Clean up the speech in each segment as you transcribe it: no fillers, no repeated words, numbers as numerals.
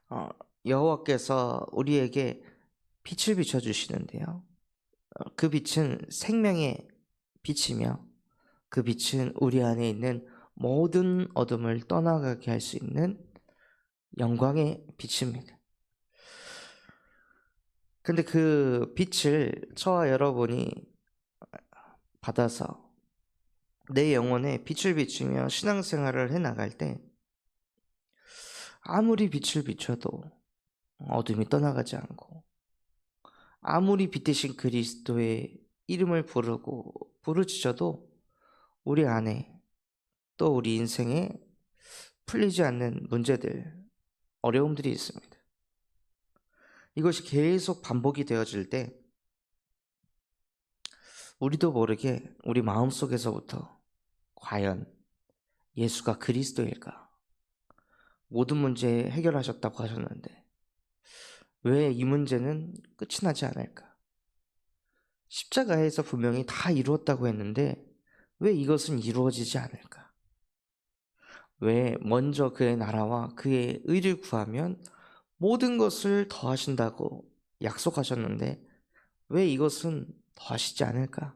어, 여호와께서 우리에게 빛을 비춰 주시는데요. 그 빛은 생명의 빛이며 그 빛은 우리 안에 있는 모든 어둠을 떠나가게 할 수 있는 영광의 빛입니다. 근데 그 빛을 저와 여러분이 받아서 내 영혼에 빛을 비추며 신앙생활을 해 나갈 때 아무리 빛을 비춰도 어둠이 떠나가지 않고, 아무리 빛 대신 그리스도의 이름을 부르고 부르짖어도 우리 안에, 또 우리 인생에 풀리지 않는 문제들, 어려움들이 있습니다. 이것이 계속 반복이 되어질 때 우리도 모르게 우리 마음속에서부터 과연 예수가 그리스도일까? 모든 문제 해결하셨다고 하셨는데 왜 이 문제는 끝이 나지 않을까? 십자가에서 분명히 다 이루었다고 했는데 왜 이것은 이루어지지 않을까? 왜 먼저 그의 나라와 그의 의를 구하면 모든 것을 더하신다고 약속하셨는데 왜 이것은 더하시지 않을까?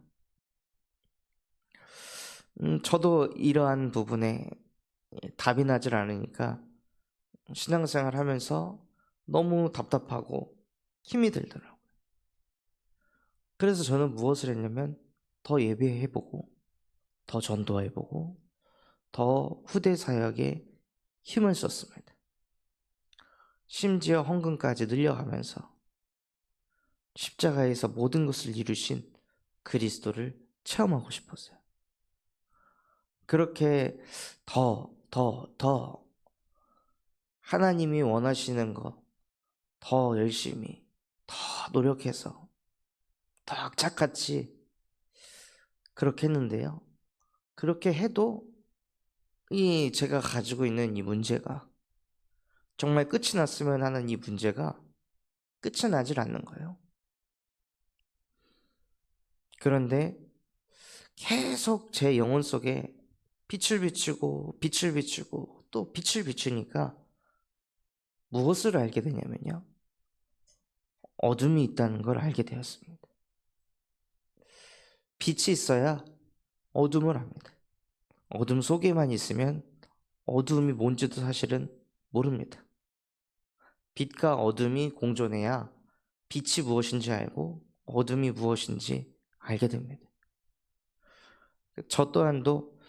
저도 이러한 부분에 답이 나질 않으니까 신앙생활 하면서 너무 답답하고 힘이 들더라고요. 그래서 저는 무엇을 했냐면 더 예배해보고, 더 전도해보고, 더 후대 사역에 힘을 썼습니다. 심지어 헌금까지 늘려가면서 십자가에서 모든 것을 이루신 그리스도를 체험하고 싶었어요. 그렇게 더 하나님이 원하시는 것, 더 열심히, 더 노력해서, 더 악착같이 그렇게 했는데요. 그렇게 해도 이 제가 가지고 있는 이 문제가, 정말 끝이 났으면 하는 이 문제가 끝이 나질 않는 거예요. 그런데 계속 제 영혼 속에 빛을 비추고 또 빛을 비추니까 무엇을 알게 되냐면요, 어둠이 있다는 걸 알게 되었습니다. 빛이 있어야 어둠을 압니다. 어둠 속에만 있으면 어둠이 뭔지도 사실은 모릅니다. 빛과 어둠이 공존해야 빛이 무엇인지 알고 어둠이 무엇인지 알게 됩니다. 저 또한도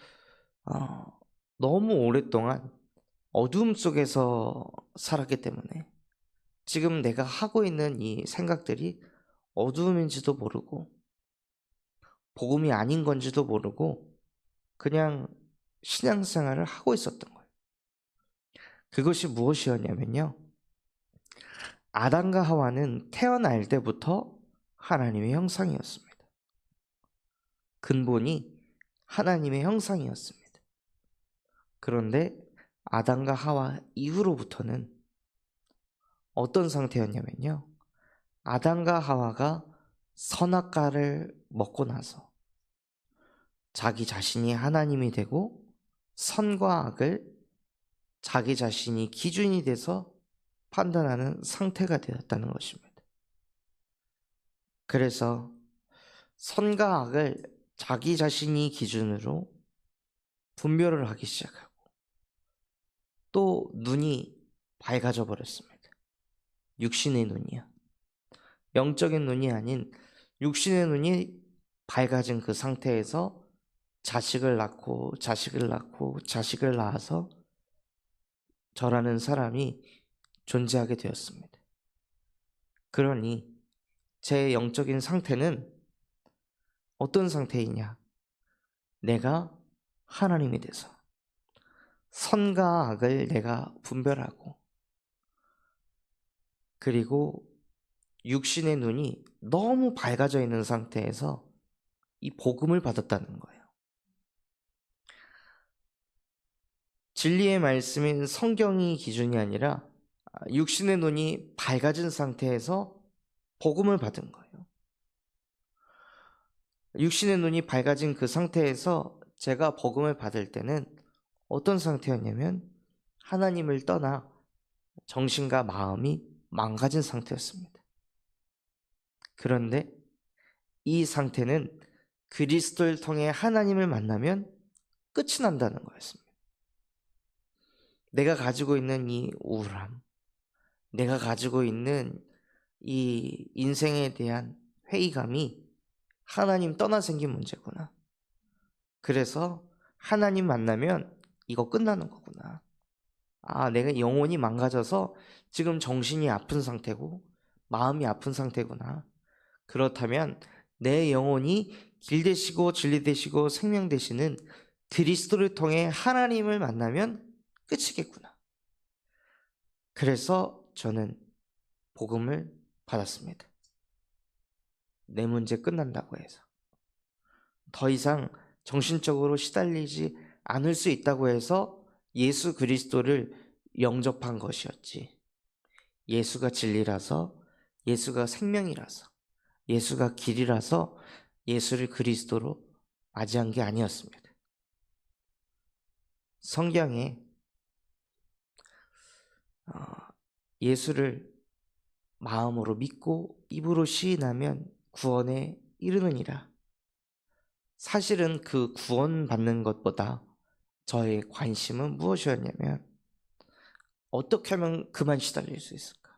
어, 너무 오랫동안 어둠 속에서 살았기 때문에 지금 내가 하고 있는 이 생각들이 어둠인지도 모르고 복음이 아닌 건지도 모르고 그냥 신앙생활을 하고 있었던 거예요. 그것이 무엇이었냐면요, 아담과 하와는 태어날 때부터 하나님의 형상이었습니다. 근본이 하나님의 형상이었습니다. 그런데 아담과 하와 이후로부터는 어떤 상태였냐면요, 아담과 하와가 선악과를 먹고 나서 자기 자신이 하나님이 되고 선과 악을 자기 자신이 기준이 돼서 판단하는 상태가 되었다는 것입니다. 그래서 선과 악을 자기 자신이 기준으로 분별을 하기 시작하고 또 눈이 밝아져 버렸습니다. 육신의 눈이요. 영적인 눈이 아닌 육신의 눈이 밝아진 그 상태에서 자식을 낳고 자식을 낳고 자식을 낳아서 저라는 사람이 존재하게 되었습니다. 그러니 제 영적인 상태는 어떤 상태이냐? 내가 하나님이 돼서 선과 악을 내가 분별하고, 그리고 육신의 눈이 너무 밝아져 있는 상태에서 이 복음을 받았다는 거예요. 진리의 말씀인 성경이 기준이 아니라 육신의 눈이 밝아진 상태에서 복음을 받은 거예요. 육신의 눈이 밝아진 그 상태에서 제가 복음을 받을 때는 어떤 상태였냐면 하나님을 떠나 정신과 마음이 망가진 상태였습니다. 그런데 이 상태는 그리스도를 통해 하나님을 만나면 끝이 난다는 거였습니다. 내가 가지고 있는 이 우울함, 내가 가지고 있는 이 인생에 대한 회의감이 하나님 떠나 생긴 문제구나. 그래서 하나님 만나면 이거 끝나는 거구나. 아, 내가 영혼이 망가져서 지금 정신이 아픈 상태고 마음이 아픈 상태구나. 그렇다면 내 영혼이 길 되시고 진리 되시고 생명 되시는 그리스도를 통해 하나님을 만나면 끝이겠구나. 그래서 저는 복음을 받았습니다. 내 문제 끝난다고 해서. 더 이상 정신적으로 시달리지 않을 수 있다고 해서 예수 그리스도를 영접한 것이었지. 예수가 진리라서, 예수가 생명이라서, 예수가 길이라서 예수를 그리스도로 맞이한 게 아니었습니다. 성경에 예수를 마음으로 믿고 입으로 시인하면 구원에 이르느니라. 사실은 그 구원받는 것보다 저의 관심은 무엇이었냐면 어떻게 하면 그만 시달릴 수 있을까?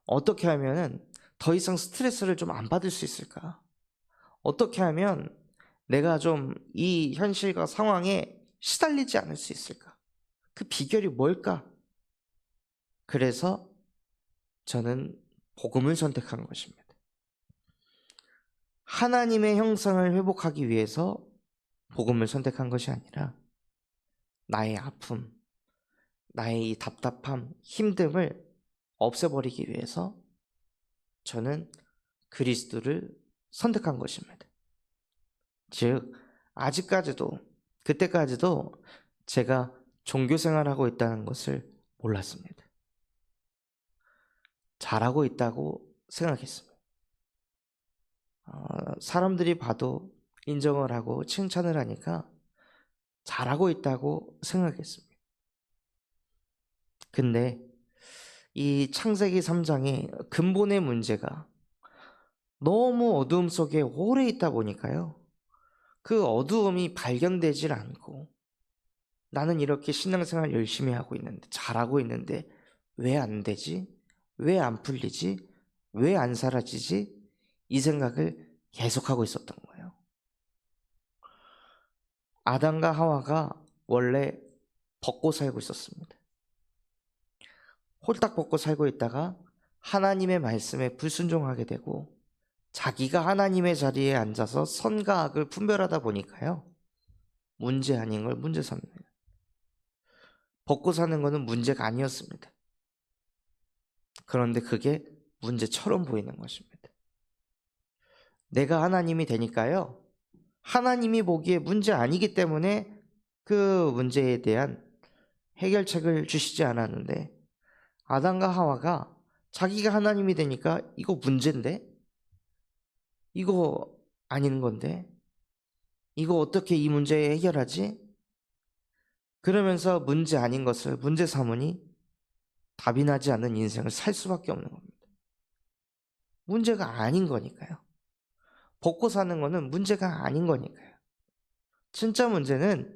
어떻게 하면 더 이상 스트레스를 좀 안 받을 수 있을까? 어떻게 하면 내가 좀 이 현실과 상황에 시달리지 않을 수 있을까? 그 비결이 뭘까? 그래서 저는 복음을 선택한 것입니다. 하나님의 형상을 회복하기 위해서 복음을 선택한 것이 아니라 나의 아픔, 나의 이 답답함, 힘듦을 없애버리기 위해서 저는 그리스도를 선택한 것입니다. 즉, 아직까지도, 그때까지도 제가 종교 생활하고 있다는 것을 몰랐습니다. 잘하고 있다고 생각했습니다. 사람들이 봐도 인정을 하고 칭찬을 하니까 잘하고 있다고 생각했습니다. 근데 이 창세기 3장의 근본의 문제가 너무 어두움 속에 오래 있다 보니까요. 그 어두움이 발견되질 않고 나는 이렇게 신앙생활 열심히 하고 있는데 잘하고 있는데 왜 안 되지? 왜 안 풀리지? 왜 안 사라지지? 이 생각을 계속하고 있었던 거예요. 아담과 하와가 원래 벗고 살고 있었습니다. 홀딱 벗고 살고 있다가 하나님의 말씀에 불순종하게 되고 자기가 하나님의 자리에 앉아서 선과 악을 분별하다 보니까요. 문제 아닌 걸 문제 삼는 거예요. 벗고 사는 거는 문제가 아니었습니다. 그런데 그게 문제처럼 보이는 것입니다. 내가 하나님이 되니까요. 하나님이 보기에 문제 아니기 때문에 그 문제에 대한 해결책을 주시지 않았는데 아담과 하와가 자기가 하나님이 되니까 이거 문제인데? 이거 아닌 건데? 이거 어떻게 이 문제 해결하지? 그러면서 문제 아닌 것을 문제 삼으니 답이 나지 않는 인생을 살 수밖에 없는 겁니다. 문제가 아닌 거니까요. 벗고 사는 거는 문제가 아닌 거니까요. 진짜 문제는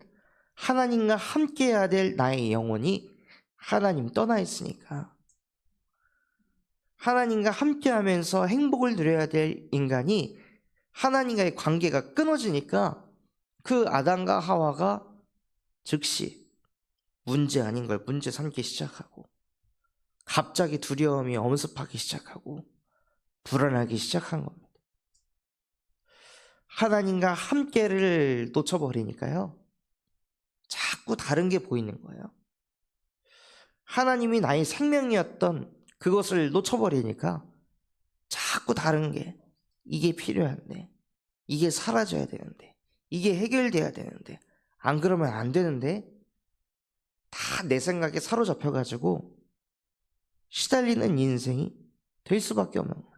하나님과 함께 해야 될 나의 영혼이 하나님 떠나 있으니까 하나님과 함께 하면서 행복을 누려야 될 인간이 하나님과의 관계가 끊어지니까 그 아담과 하와가 즉시 문제 아닌 걸 문제 삼기 시작하고 갑자기 두려움이 엄습하기 시작하고 불안하기 시작한 겁니다. 하나님과 함께를 놓쳐버리니까요. 자꾸 다른 게 보이는 거예요. 하나님이 나의 생명이었던 그것을 놓쳐버리니까 자꾸 다른 게 이게 필요한데 이게 사라져야 되는데 이게 해결돼야 되는데 안 그러면 안 되는데 다 내 생각에 사로잡혀가지고 시달리는 인생이 될 수밖에 없는 거예요.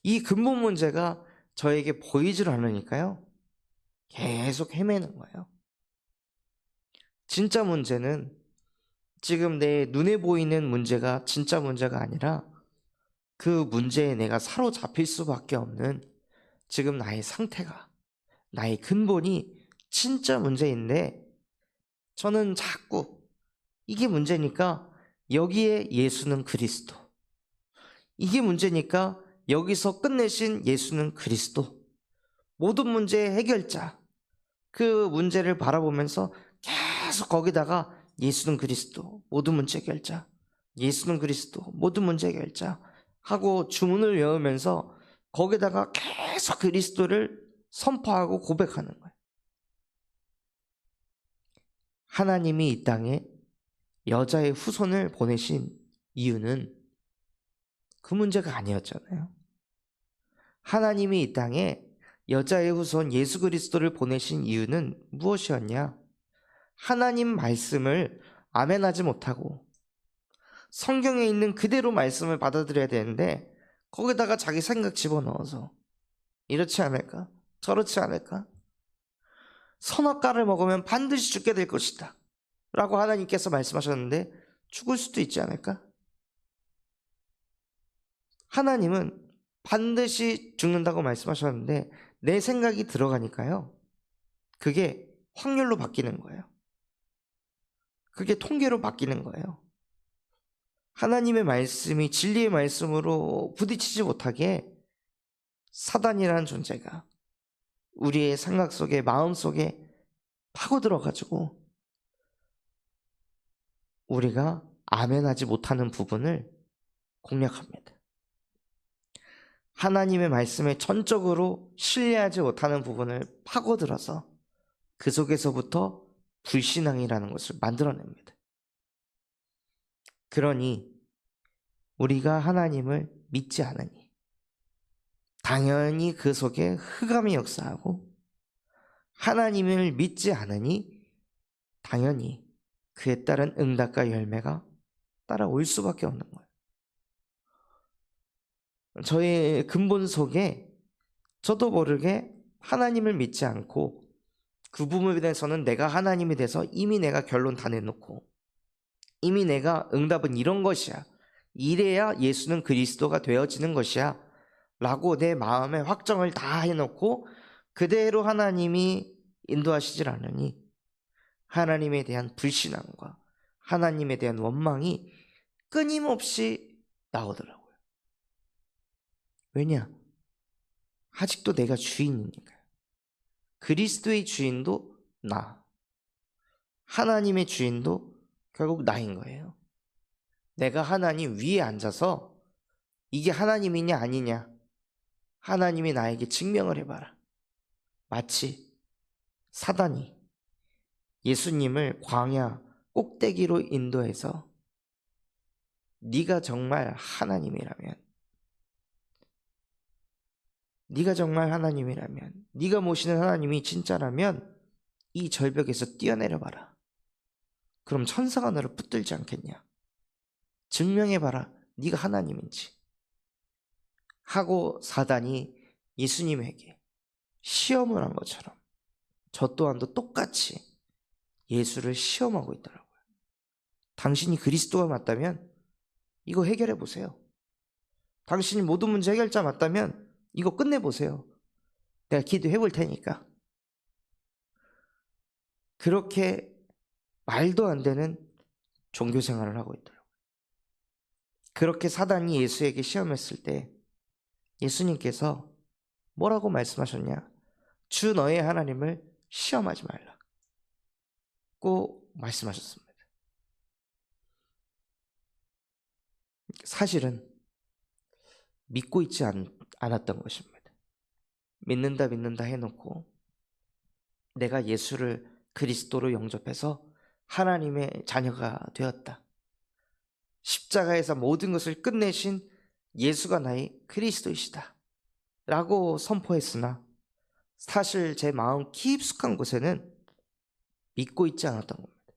이 근본 문제가 저에게 보이질 않으니까요. 계속 헤매는 거예요. 진짜 문제는 지금 내 눈에 보이는 문제가 진짜 문제가 아니라 그 문제에 내가 사로잡힐 수밖에 없는 지금 나의 상태가, 나의 근본이 진짜 문제인데 저는 자꾸 이게 문제니까 여기에 예수는 그리스도, 이게 문제니까 여기서 끝내신 예수는 그리스도, 모든 문제의 해결자, 그 문제를 바라보면서 계속 거기다가 예수는 그리스도, 모든 문제 해결자, 예수는 그리스도, 모든 문제 해결자 하고 주문을 외우면서 거기다가 계속 그리스도를 선포하고 고백하는 거예요. 하나님이 이 땅에 여자의 후손을 보내신 이유는 그 문제가 아니었잖아요. 하나님이 이 땅에 여자의 후손 예수 그리스도를 보내신 이유는 무엇이었냐? 하나님 말씀을 아멘하지 못하고 성경에 있는 그대로 말씀을 받아들여야 되는데 거기다가 자기 생각 집어넣어서 이렇지 않을까? 저렇지 않을까? 선악과를 먹으면 반드시 죽게 될 것이다 라고 하나님께서 말씀하셨는데 죽을 수도 있지 않을까? 하나님은 반드시 죽는다고 말씀하셨는데 내 생각이 들어가니까요, 그게 확률로 바뀌는 거예요. 그게 통계로 바뀌는 거예요. 하나님의 말씀이 진리의 말씀으로 부딪히지 못하게 사단이라는 존재가 우리의 생각 속에, 마음 속에 파고들어가지고 우리가 아멘하지 못하는 부분을 공략합니다. 하나님의 말씀에 전적으로 신뢰하지 못하는 부분을 파고들어서 그 속에서부터 불신앙이라는 것을 만들어냅니다. 그러니 우리가 하나님을 믿지 않으니 당연히 그 속에 흑암이 역사하고, 하나님을 믿지 않으니 당연히 그에 따른 응답과 열매가 따라올 수밖에 없는 거예요. 저의 근본 속에 저도 모르게 하나님을 믿지 않고 그 부분에 대해서는 내가 하나님이 돼서 이미 내가 결론 다 내놓고 이미 내가 응답은 이런 것이야, 이래야 예수는 그리스도가 되어지는 것이야 라고 내 마음에 확정을 다 해놓고 그대로 하나님이 인도하시질 않으니 하나님에 대한 불신앙과 하나님에 대한 원망이 끊임없이 나오더라고요. 왜냐? 아직도 내가 주인이니까요. 그리스도의 주인도 나, 하나님의 주인도 결국 나인 거예요. 내가 하나님 위에 앉아서 이게 하나님이냐 아니냐 하나님이 나에게 증명을 해봐라. 마치 사단이 예수님을 광야 꼭대기로 인도해서 네가 정말 하나님이라면, 네가 정말 하나님이라면, 네가 모시는 하나님이 진짜라면 이 절벽에서 뛰어내려봐라. 그럼 천사가 너를 붙들지 않겠냐? 증명해봐라, 네가 하나님인지 하고 사단이 예수님에게 시험을 한 것처럼 저 또한도 똑같이 예수를 시험하고 있더라고요. 당신이 그리스도가 맞다면 이거 해결해 보세요. 당신이 모든 문제 해결자 맞다면 이거 끝내보세요. 내가 기도해 볼 테니까. 그렇게 말도 안 되는 종교 생활을 하고 있더라고요. 그렇게 사단이 예수에게 시험했을 때 예수님께서 뭐라고 말씀하셨냐? 주 너의 하나님을 시험하지 말라고 말씀하셨습니다. 사실은 믿고 있지 않았던 것입니다. 믿는다 해놓고 내가 예수를 그리스도로 영접해서 하나님의 자녀가 되었다, 십자가에서 모든 것을 끝내신 예수가 나의 그리스도이시다 라고 선포했으나 사실 제 마음 깊숙한 곳에는 믿고 있지 않았던 겁니다.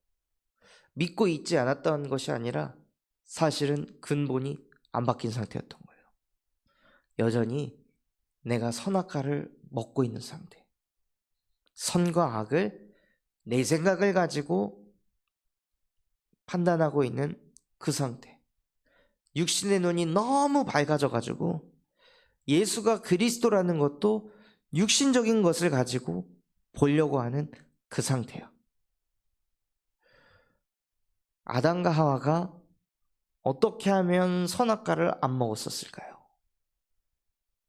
믿고 있지 않았던 것이 아니라 사실은 근본이 안 바뀐 상태였던 거예요. 여전히 내가 선악과를 먹고 있는 상태, 선과 악을 내 생각을 가지고 판단하고 있는 그 상태. 육신의 눈이 너무 밝아져가지고 예수가 그리스도라는 것도 육신적인 것을 가지고 보려고 하는 그 상태예요. 아담과 하와가 어떻게 하면 선악과를 안 먹었었을까요?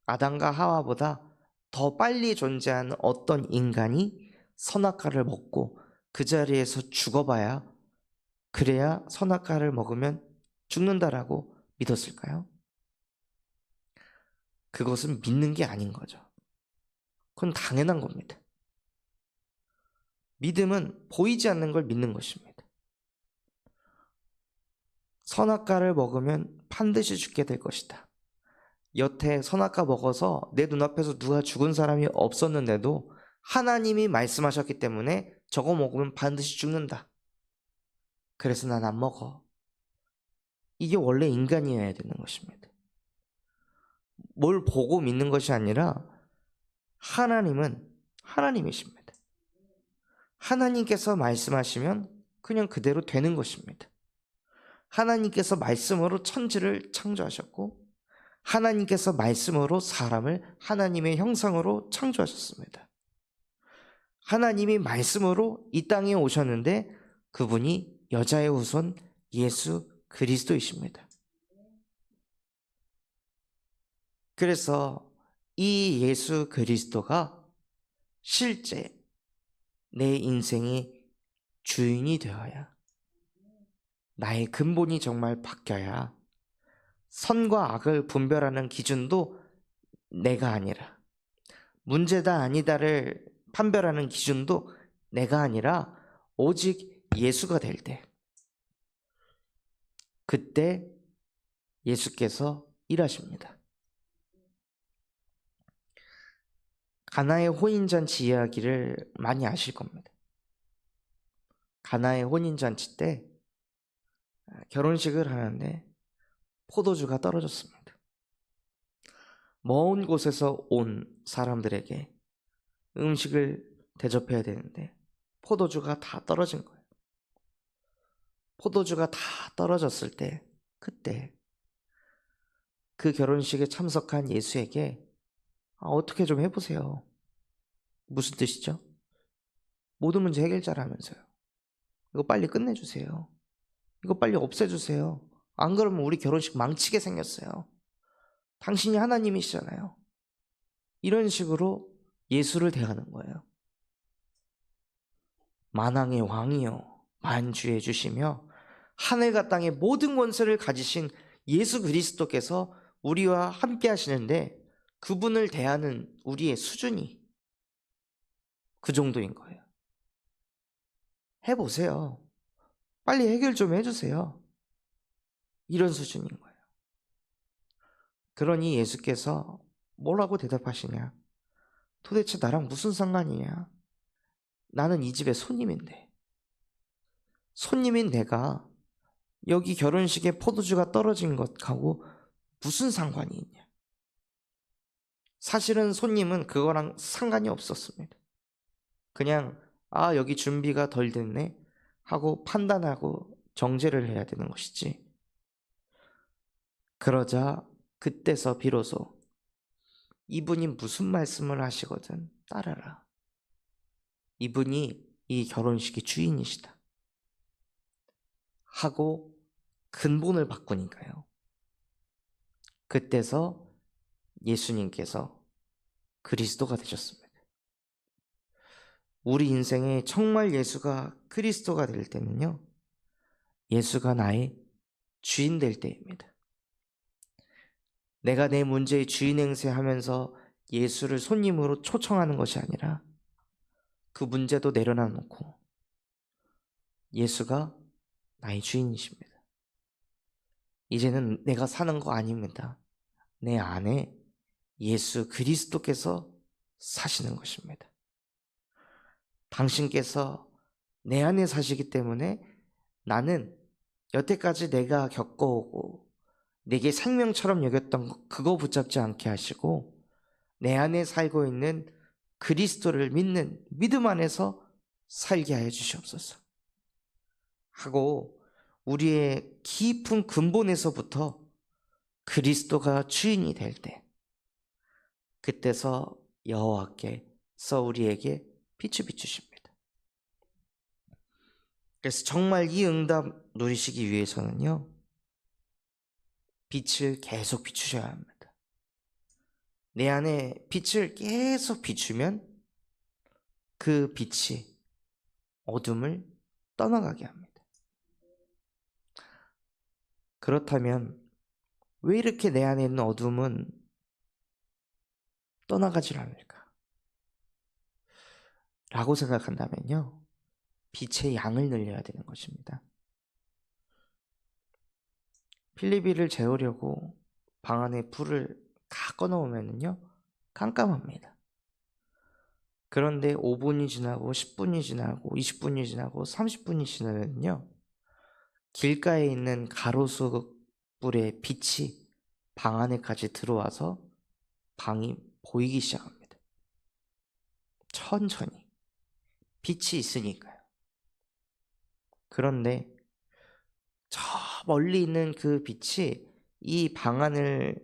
아담과 하와보다 더 빨리 존재하는 어떤 인간이 선악과를 먹고 그 자리에서 죽어봐야, 그래야 선악과를 먹으면 죽는다라고 믿었을까요? 그것은 믿는 게 아닌 거죠. 그건 당연한 겁니다. 믿음은 보이지 않는 걸 믿는 것입니다. 선악과를 먹으면 반드시 죽게 될 것이다. 여태 선악과 먹어서 내 눈앞에서 누가 죽은 사람이 없었는데도 하나님이 말씀하셨기 때문에 저거 먹으면 반드시 죽는다. 그래서 난 안 먹어. 이게 원래 인간이어야 되는 것입니다. 뭘 보고 믿는 것이 아니라 하나님은 하나님이십니다. 하나님께서 말씀하시면 그냥 그대로 되는 것입니다. 하나님께서 말씀으로 천지를 창조하셨고 하나님께서 말씀으로 사람을 하나님의 형상으로 창조하셨습니다. 하나님이 말씀으로 이 땅에 오셨는데 그분이 여자의 후손 예수 그리스도이십니다. 그래서 이 예수 그리스도가 실제 내 인생의 주인이 되어야, 나의 근본이 정말 바뀌어야 선과 악을 분별하는 기준도 내가 아니라, 문제다 아니다를 판별하는 기준도 내가 아니라 오직 예수가 될 때, 그때 예수께서 일하십니다. 가나의 혼인잔치 이야기를 많이 아실 겁니다. 가나의 혼인잔치 때 결혼식을 하는데 포도주가 떨어졌습니다. 먼 곳에서 온 사람들에게 음식을 대접해야 되는데 포도주가 다 떨어진 거예요. 포도주가 다 떨어졌을 때, 그때 그 결혼식에 참석한 예수에게 어떻게 좀 해보세요. 무슨 뜻이죠? 모든 문제 해결자라면서요. 이거 빨리 끝내주세요. 이거 빨리 없애주세요. 안 그러면 우리 결혼식 망치게 생겼어요. 당신이 하나님이시잖아요. 이런 식으로 예수를 대하는 거예요. 만왕의 왕이요 만주해 주시며 하늘과 땅의 모든 권세를 가지신 예수 그리스도께서 우리와 함께 하시는데 그분을 대하는 우리의 수준이 그 정도인 거예요. 해보세요. 빨리 해결 좀 해주세요. 이런 수준인 거예요. 그러니 예수께서 뭐라고 대답하시냐? 도대체 나랑 무슨 상관이냐? 나는 이 집의 손님인데, 손님인 내가 여기 결혼식에 포도주가 떨어진 것하고 무슨 상관이 있냐? 사실은 손님은 그거랑 상관이 없었습니다. 그냥 여기 준비가 덜 됐네 하고 판단하고 정죄를 해야 되는 것이지. 그러자 그때서 비로소 이분이 무슨 말씀을 하시거든 따라라. 이분이 이 결혼식의 주인이시다 하고 근본을 바꾸니까요. 그때서 예수님께서 그리스도가 되셨습니다. 우리 인생에 정말 예수가 그리스도가 될 때는요, 예수가 나의 주인 될 때입니다. 내가 내 문제의 주인 행세하면서 예수를 손님으로 초청하는 것이 아니라 그 문제도 내려놔 놓고 예수가 나의 주인이십니다. 이제는 내가 사는 거 아닙니다. 내 안에 예수 그리스도께서 사시는 것입니다. 당신께서 내 안에 사시기 때문에 나는 여태까지 내가 겪어오고 내게 생명처럼 여겼던 그거 붙잡지 않게 하시고 내 안에 살고 있는 그리스도를 믿는 믿음 안에서 살게 하여 주시옵소서 하고, 우리의 깊은 근본에서부터 그리스도가 주인이 될 때, 그때서 여호와께서 우리에게 빛을 비추십니다. 그래서 정말 이 응답 누리시기 위해서는요, 빛을 계속 비추셔야 합니다. 내 안에 빛을 계속 비추면 그 빛이 어둠을 떠나가게 합니다. 그렇다면 왜 이렇게 내 안에 있는 어둠은 떠나가질 않을까? 라고 생각한다면요, 빛의 양을 늘려야 되는 것입니다. 필리비를 재우려고 방 안에 불을 다 꺼놓으면요, 깜깜합니다. 그런데 5분이 지나고 10분이 지나고 20분이 지나고 30분이 지나면요, 길가에 있는 가로수불의 빛이 방 안에까지 들어와서 방이 보이기 시작합니다. 천천히. 빛이 있으니까요. 그런데 저 멀리 있는 그 빛이 이 방 안을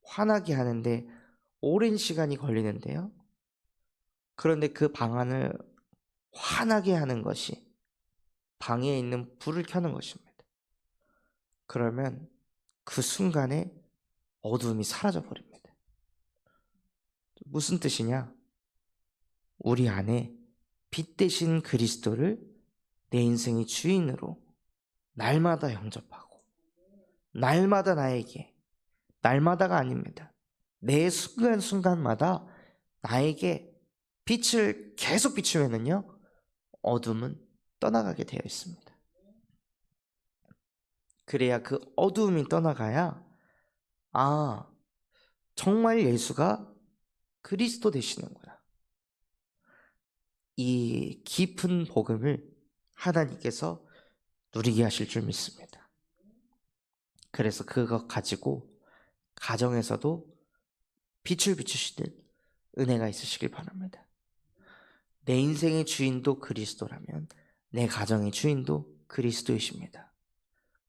환하게 하는데 오랜 시간이 걸리는데요. 그런데 그 방 안을 환하게 하는 것이 방에 있는 불을 켜는 것입니다. 그러면 그 순간에 어둠이 사라져 버립니다. 무슨 뜻이냐? 우리 안에 빛 대신 그리스도를 내 인생의 주인으로 날마다 영접하고, 날마다 나에게, 날마다가 아닙니다, 내 순간순간마다 나에게 빛을 계속 비추면은요, 어둠은 떠나가게 되어 있습니다. 그래야 그 어두움이 떠나가야, 아, 정말 예수가 그리스도 되시는구나, 이 깊은 복음을 하나님께서 누리게 하실 줄 믿습니다. 그래서 그것 가지고 가정에서도 빛을 비추시는 은혜가 있으시길 바랍니다. 내 인생의 주인도 그리스도라면 내 가정의 주인도 그리스도이십니다.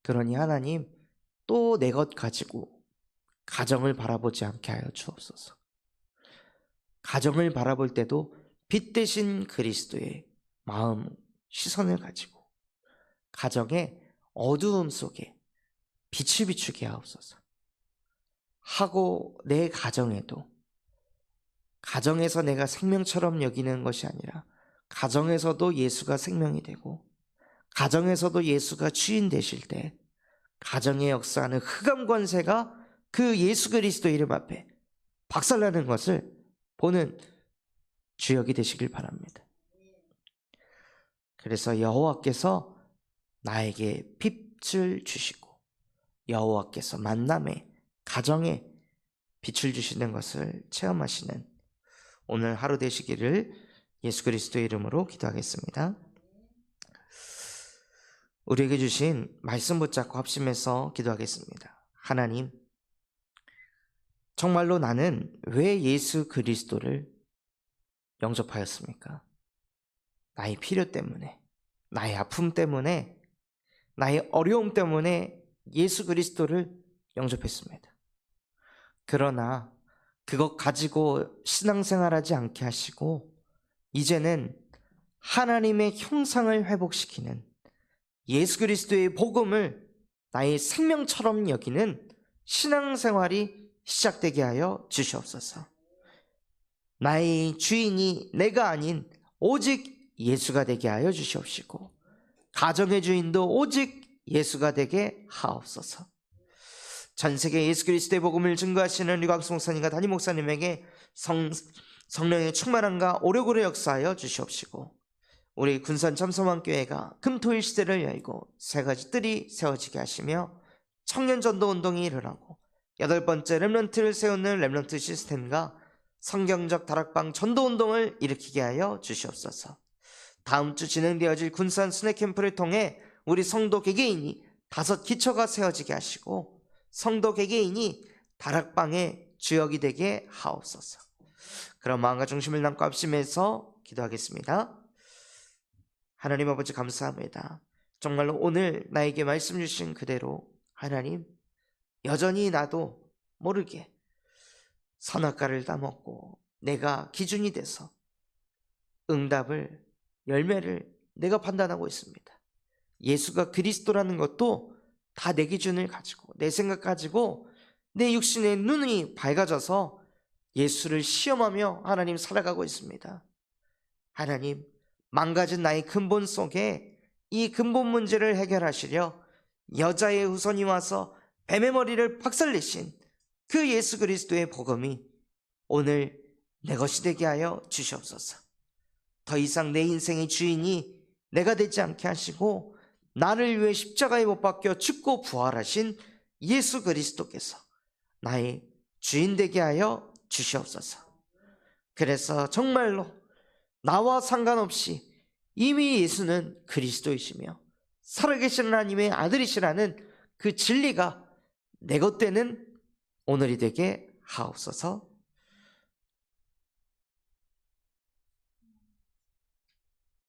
그러니 하나님, 또 내 것 가지고 가정을 바라보지 않게 하여 주옵소서. 가정을 바라볼 때도 빛 대신 그리스도의 마음, 시선을 가지고 가정의 어두움 속에 빛을 비추게 하옵소서. 하고 내 가정에도, 가정에서 내가 생명처럼 여기는 것이 아니라 가정에서도 예수가 생명이 되고, 가정에서도 예수가 주인 되실 때 가정에 역사하는 흑암 권세가 그 예수 그리스도 이름 앞에 박살나는 것을 보는 주역이 되시길 바랍니다. 그래서 여호와께서 나에게 빛을 주시고, 여호와께서 만남에, 가정에 빛을 주시는 것을 체험하시는 오늘 하루 되시기를 예수 그리스도의 이름으로 기도하겠습니다. 우리에게 주신 말씀 붙잡고 합심해서 기도하겠습니다. 하나님, 정말로 나는 왜 예수 그리스도를 영접하였습니까? 나의 필요 때문에, 나의 아픔 때문에, 나의 어려움 때문에 예수 그리스도를 영접했습니다. 그러나 그것 가지고 신앙생활하지 않게 하시고, 이제는 하나님의 형상을 회복시키는 예수 그리스도의 복음을 나의 생명처럼 여기는 신앙생활이 시작되게 하여 주시옵소서. 나의 주인이 내가 아닌 오직 예수가 되게 하여 주시옵시고, 가정의 주인도 오직 예수가 되게 하옵소서. 전 세계 예수 그리스도의 복음을 증거하시는 류광수 목사님과 담임 목사님에게 성령의 충만함과 오래오래 역사하여 주시옵시고, 우리 군산 참소망교회가 금토일 시대를 열고 세 가지 뜰이 세워지게 하시며 청년 전도 운동이 일어나고 8번째 렘넌트를 세우는 렘넌트 시스템과 성경적 다락방 전도 운동을 일으키게 하여 주시옵소서. 다음 주 진행되어질 군산 순회 캠프를 통해 우리 성도 개개인이 5 기초가 세워지게 하시고, 성도 개개인이 다락방의 주역이 되게 하옵소서. 그런 마음과 중심을 담고 합심해서 기도하겠습니다. 하나님 아버지, 감사합니다. 정말로 오늘 나에게 말씀 주신 그대로 하나님, 여전히 나도 모르게 선악과를 따먹고 내가 기준이 돼서 응답을, 열매를 내가 판단하고 있습니다. 예수가 그리스도라는 것도 다 내 기준을 가지고, 내 생각 가지고 내 육신의 눈이 밝아져서 예수를 시험하며 하나님 살아가고 있습니다. 하나님, 망가진 나의 근본 속에 이 근본 문제를 해결하시려 여자의 후손이 와서 뱀의 머리를 박살내신 그 예수 그리스도의 복음이 오늘 내 것이 되게 하여 주시옵소서. 더 이상 내 인생의 주인이 내가 되지 않게 하시고, 나를 위해 십자가에 못 박혀 죽고 부활하신 예수 그리스도께서 나의 주인 되게 하여 주시옵소서. 그래서 정말로 나와 상관없이 이미 예수는 그리스도이시며 살아계신 하나님의 아들이시라는 그 진리가 내 것 되는 오늘이 되게 하옵소서.